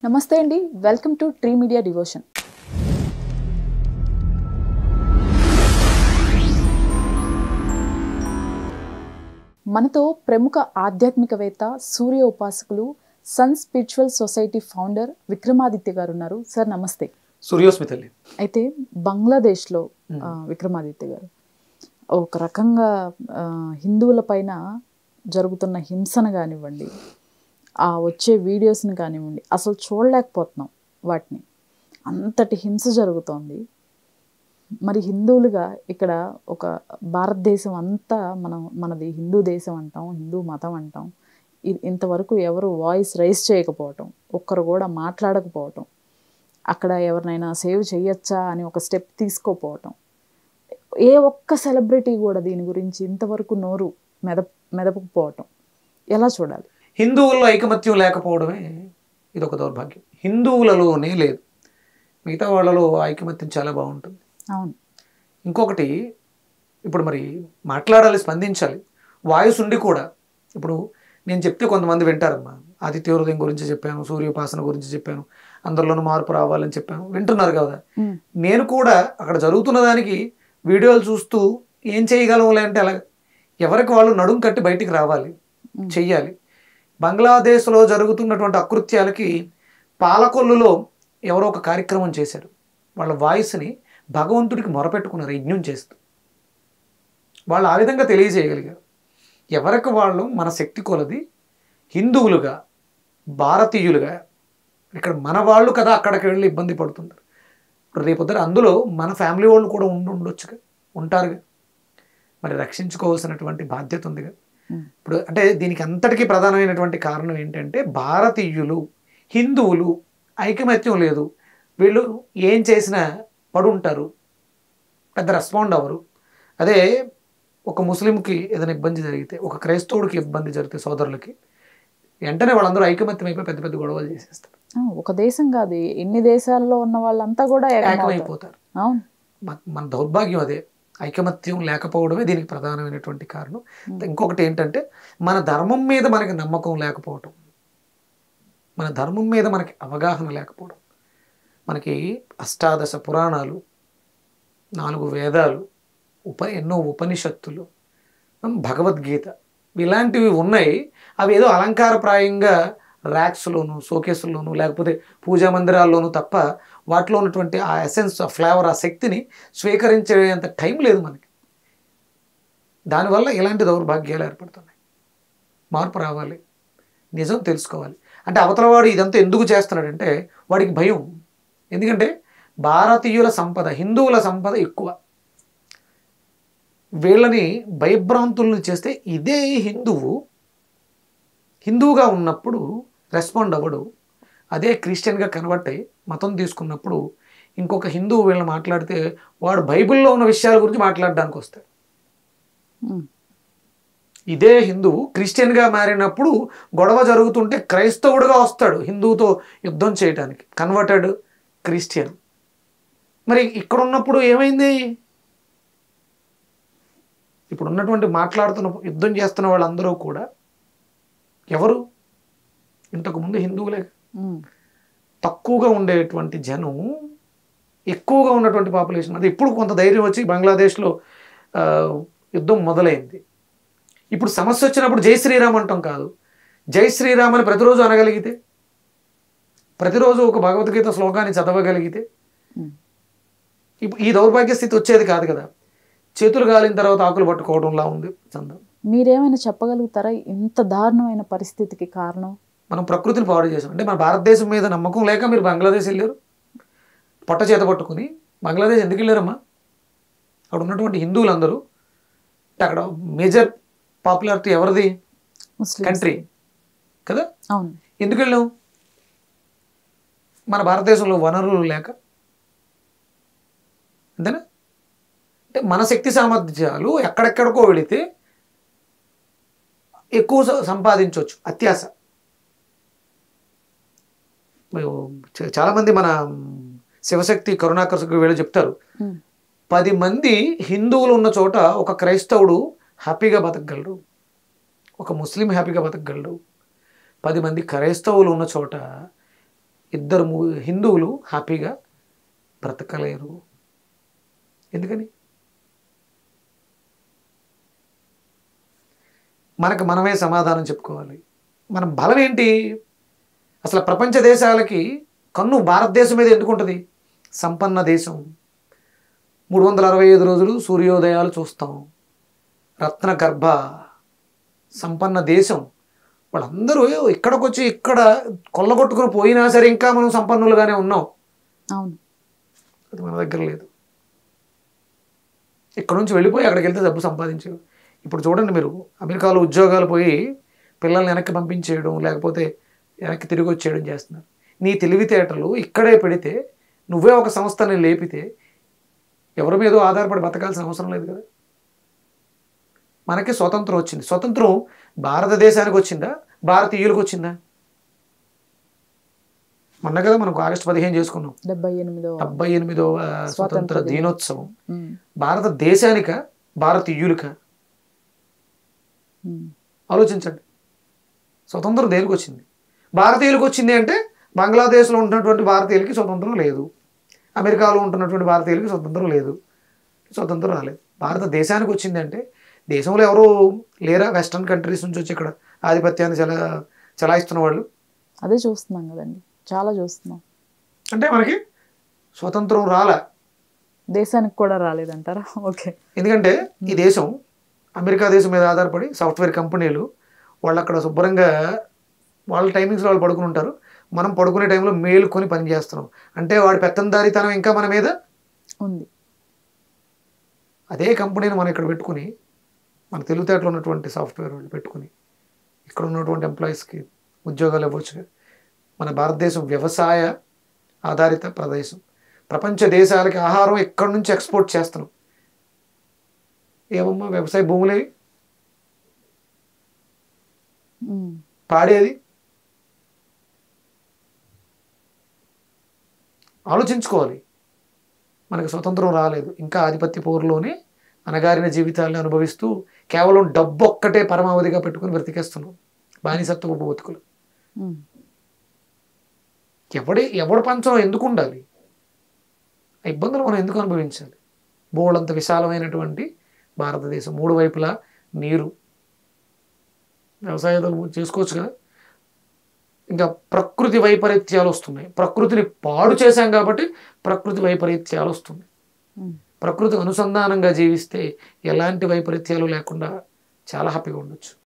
నమస్తే అండి, welcome to tree media devotion. మనతో ప్రముఖ ఆధ్యాత్మికవేత్త, సూర్య ఉపాసకులు, sun spiritual society founder Vikramaditya garu ఉన్నారు. సార్ నమస్తే. సూర్యోస్మితల్లి. అయితే బంగ్లాదేశ్లో విక్రమాదిత్య గారు ఒక రకంగా హిందువుల పైన జరుగుతున్న హింసను కానివ్వండి, ఆ వచ్చే వీడియోస్ని కానివ్వండి, అసలు చూడలేకపోతున్నాం వాటిని. అంతటి హింస జరుగుతోంది. మరి హిందువులుగా ఇక్కడ ఒక భారతదేశం అంతా మనది హిందూ దేశం అంటాం, హిందూ మతం అంటాం. ఇంతవరకు ఎవరు వాయిస్ రైజ్ చేయకపోవటం, ఒక్కరు కూడా మాట్లాడకపోవటం, అక్కడ ఎవరినైనా సేవ్ చేయొచ్చా అని ఒక స్టెప్ తీసుకోపోవటం, ఏ ఒక్క సెలబ్రిటీ కూడా దీని గురించి ఇంతవరకు నోరు మెదపకపోవటం ఎలా చూడాలి? హిందువుల్లో ఐకమత్యం లేకపోవడమే ఇది ఒక దౌర్భాగ్యం. హిందువులలోనే లేదు, మిగతా వాళ్ళలో ఐకమత్యం చాలా బాగుంటుంది. అవును. ఇంకొకటి, ఇప్పుడు మరి మాట్లాడాలి, స్పందించాలి, వాయిస్ ఉండి కూడా. ఇప్పుడు నేను చెప్తే కొంతమంది వింటారమ్మా. ఆదిత్య హృదయం గురించి చెప్పాను, సూర్యోపాసన గురించి చెప్పాను, అందరిలోనూ మార్పు రావాలని చెప్పాను, వింటున్నారు కదా. నేను కూడా అక్కడ జరుగుతున్న దానికి వీడియోలు చూస్తూ ఏం చేయగలవులే అంటే అలా ఎవరికి వాళ్ళు నడుం కట్టి బయటికి రావాలి, చెయ్యాలి. బంగ్లాదేశ్లో జరుగుతున్నటువంటి అకృత్యాలకి పాలకొల్లులో ఎవరో ఒక కార్యక్రమం చేశారు. వాళ్ళ వాయిస్ని భగవంతుడికి మొరపెట్టుకున్నారు యజ్ఞం చేస్తూ. వాళ్ళు ఆ విధంగా తెలియజేయగలిగారు. ఎవరికి వాళ్ళు మన శక్తి కొలది హిందువులుగా, భారతీయులుగా, ఇక్కడ మన వాళ్ళు కదా అక్కడికి వెళ్ళి ఇబ్బంది పడుతుంటారు. రేపొద్దున అందులో మన ఫ్యామిలీ వాళ్ళు కూడా ఉండొచ్చుగా, ఉంటారుగా. మరి రక్షించుకోవాల్సినటువంటి బాధ్యత ఉందిగా. ఇప్పుడు అంటే దీనికి అంతటికీ ప్రధానమైనటువంటి కారణం ఏంటంటే భారతీయులు, హిందువులు ఐకమత్యం లేదు. వీళ్ళు ఏం చేసినా పడుంటారు, పెద్ద రెస్పాండ్ అవ్వరు. అదే ఒక ముస్లింకి ఏదైనా ఇబ్బంది జరిగితే, ఒక క్రైస్తవుడికి ఇబ్బంది జరిగితే, సోదరులకి వెంటనే వాళ్ళందరూ ఐకమత్యం అయిపోయి పెద్ద పెద్ద గొడవలు చేసేస్తారు. ఒక దేశం కాదు, ఎన్ని దేశాల్లో ఉన్న వాళ్ళంతా కూడా ఏకమైపోతారు. మన దౌర్భాగ్యం అదే, ఐకమత్యం లేకపోవడమే దీనికి ప్రధానమైనటువంటి కారణం. ఇంకొకటి ఏంటంటే మన ధర్మం మీద మనకి నమ్మకం లేకపోవడం, మన ధర్మం మీద మనకి అవగాహన లేకపోవడం. మనకి అష్టాదశ పురాణాలు, 4 వేదాలు, ఎన్నో ఉపనిషత్తులు, భగవద్గీత ఇలాంటివి ఉన్నాయి. అవి ఏదో అలంకారప్రాయంగా ర్యాక్స్లోను, షోకేసుల్లోనూ, లేకపోతే పూజా మందిరాల్లోనూ తప్ప వాటిలో ఉన్నటువంటి ఆ ఎసెన్స్, ఆ ఫ్లేవర్, ఆ శక్తిని స్వీకరించేంత టైం లేదు మనకి. దానివల్ల ఇలాంటి దౌర్భాగ్యాలు ఏర్పడుతున్నాయి. మార్పు రావాలి, నిజం తెలుసుకోవాలి. అంటే అవతలవాడు ఇదంతా ఎందుకు చేస్తున్నాడంటే వాడికి భయం. ఎందుకంటే భారతీయుల సంపద, హిందువుల సంపద ఎక్కువ. వీళ్ళని భయభ్రాంతులను చేస్తే ఇదే హిందువుగా ఉన్నప్పుడు రెస్పాండ్ అవ్వడు. అదే క్రిస్టియన్గా కన్వర్ట్ అయ్యి మతం తీసుకున్నప్పుడు ఇంకొక హిందువు వీళ్ళని మాట్లాడితే వాడు బైబిల్లో ఉన్న విషయాల గురించి మాట్లాడడానికి వస్తాడు. ఇదే హిందువు క్రిస్టియన్గా మారినప్పుడు గొడవ జరుగుతుంటే క్రైస్తవుడుగా వస్తాడు హిందువుతో యుద్ధం చేయడానికి, కన్వర్టెడ్ క్రిస్టియన్. మరి ఇక్కడ ఉన్నప్పుడు ఏమైంది? ఇప్పుడు ఉన్నటువంటి మాట్లాడుతున్న, యుద్ధం చేస్తున్న వాళ్ళందరూ కూడా ఎవరు? ఇంతకుముందు హిందువులే. తక్కువగా ఉండేటువంటి జనం ఎక్కువగా ఉన్నటువంటి పాపులేషన్. అది ఇప్పుడు కొంత ధైర్యం వచ్చి బంగ్లాదేశ్లో యుద్ధం మొదలైంది. ఇప్పుడు సమస్య వచ్చినప్పుడు జై శ్రీరామ్ అంటాం కాదు, జై శ్రీరామ్ అని ప్రతిరోజు అనగలిగితే, ప్రతిరోజు ఒక భగవద్గీత శ్లోకాన్ని చదవగలిగితే ఈ దౌర్భాగ్య స్థితి వచ్చేది కాదు కదా. చేతులు కాలిన తర్వాత ఆకులు పట్టుకోవడంలా ఉంది చందం. మీరేమైనా చెప్పగలుగుతారా ఇంత దారుణమైన పరిస్థితికి కారణం? మనం ప్రకృతిని పాడు చేసాం. అంటే మన భారతదేశం మీద నమ్మకం లేక మీరు బంగ్లాదేశ్ వెళ్ళారు, పొట్ట చేత పట్టుకుని. బంగ్లాదేశ్ ఎందుకు వెళ్ళారమ్మా? అక్కడ ఉన్నటువంటి హిందువులందరూ, అక్కడ మేజర్ పాపులారిటీ ఎవరిది? కంట్రీ కదా. అవును. ఎందుకు వెళ్ళాం? మన భారతదేశంలో వనరులు లేక, అంతేనా? అంటే మన శక్తి సామర్థ్యాలు ఎక్కడెక్కడికో వెళితే ఎక్కువ సంపాదించవచ్చు, అత్యాశ. చాలామంది మన శివశక్తి కరుణాకర్షకు వీళ్ళు చెప్తారు, 10 మంది హిందువులు ఉన్న చోట ఒక క్రైస్తవుడు హ్యాపీగా బతకగలరు, ఒక ముస్లిం హ్యాపీగా బతకగలరు. 10 మంది క్రైస్తవులు ఉన్న చోట ఇద్దరు హిందువులు హ్యాపీగా బ్రతకలేరు. ఎందుకని? మనకు మనమే సమాధానం చెప్పుకోవాలి. మన బలం ఏంటి? అసలు ప్రపంచ దేశాలకి కన్ను భారతదేశం మీద ఎందుకు ఉంటుంది? సంపన్న దేశం, 365 రోజులు సూర్యోదయాలు చూస్తాం, రత్న గర్భ సంపన్న దేశం. వాళ్ళందరూ ఇక్కడికి వచ్చి ఇక్కడ కొల్లగొట్టుకుని పోయినా సరే ఇంకా మనం సంపన్నులుగానే ఉన్నాం. అవును, అది మన దగ్గర లేదు. ఇక్కడ నుంచి వెళ్ళిపోయి అక్కడికి వెళ్తే డబ్బు సంపాదించారు. ఇప్పుడు చూడండి, మీరు అమెరికాలో ఉద్యోగాలు పోయి పిల్లల్ని వెనక్కి పంపించేయడం, లేకపోతే వెనక్కి తిరిగి వచ్చేయడం చేస్తున్నారు. నీ తెలివితేటలు ఇక్కడే పెడితే, నువ్వే ఒక సంస్థని లేపితే ఎవరి మీదో ఆధారపడి బతకాల్సిన అవసరం లేదు కదా. మనకి స్వతంత్రం వచ్చింది. స్వతంత్రం భారతదేశానికి వచ్చిందా, భారతీయులకు వచ్చిందా? మొన్న కదా మనకు ఆగస్టు 15 చేసుకున్నాం, 78వ స్వతంత్ర దినోత్సవం. భారతదేశానిక, భారతీయులక? ఆలోచించండి. స్వతంత్రం దేనికి వచ్చింది? భారతీయులకు వచ్చింది అంటే బంగ్లాదేశ్లో ఉంటున్నటువంటి భారతీయులకి స్వతంత్రం లేదు, అమెరికాలో ఉంటున్నటువంటి భారతీయులకి స్వతంత్రం లేదు, స్వతంత్రం రాలేదు. భారతదేశానికి వచ్చింది అంటే దేశంలో ఎవరు లేరా వెస్టర్న్ కంట్రీస్ నుంచి వచ్చి ఇక్కడ ఆధిపత్యాన్ని చలాయిస్తున్న వాళ్ళు? అదే చూస్తున్నాం కదండి, చాలా చూస్తున్నాం. అంటే మనకి స్వతంత్రం రాలే, దేశానికి కూడా రాలేదంటారా? ఓకే. ఎందుకంటే ఈ దేశం అమెరికా దేశం మీద ఆధారపడి సాఫ్ట్వేర్ కంపెనీలు వాళ్ళు అక్కడ శుభ్రంగా వాళ్ళ టైమింగ్స్లో వాళ్ళు పడుకుని ఉంటారు, మనం పడుకునే టైంలో మేలుకొని పని చేస్తున్నాం. అంటే వాడి పెత్తందారితనం ఇంకా మన మీద ఉంది. అదే కంపెనీని మనం ఇక్కడ పెట్టుకుని, మన తెలివితేటలో ఉన్నటువంటి సాఫ్ట్వేర్ వాళ్ళు పెట్టుకుని ఇక్కడ ఉన్నటువంటి ఎంప్లాయీస్కి ఉద్యోగాలు ఇవ్వచ్చు. మన భారతదేశం వ్యవసాయ ఆధారిత ప్రదేశం. ప్రపంచ దేశాలకి ఆహారం ఎక్కడి నుంచి ఎక్స్పోర్ట్ చేస్తున్నాం. ఏమమ్మా వ్యవసాయ భూములే, పాడేది? ఆలోచించుకోవాలి. మనకు స్వతంత్రం రాలేదు, ఇంకా ఆధిపత్య పోరులోనే అనగారిన జీవితాలను అనుభవిస్తూ కేవలం డబ్బు ఒక్కటే పరమావధిగా పెట్టుకుని బ్రతికేస్తున్నాం, బానిసత్వపు బతుకులు. ఎవడి పంచం ఎందుకు ఉండాలి? ఆ ఇబ్బందులు మనం ఎందుకు అనుభవించాలి? బోళ్ళంత విశాలమైనటువంటి భారతదేశం, 3 వైపులా నీరు, వ్యవసాయాలు చేసుకోవచ్చు కదా. ఇంకా ప్రకృతి వైపరీత్యాలు వస్తున్నాయి. ప్రకృతిని పాడు చేశాం కాబట్టి ప్రకృతి వైపరీత్యాలు వస్తున్నాయి. ప్రకృతి అనుసంధానంగా జీవిస్తే ఎలాంటి వైపరీత్యాలు లేకుండా చాలా హ్యాపీగా ఉండొచ్చు.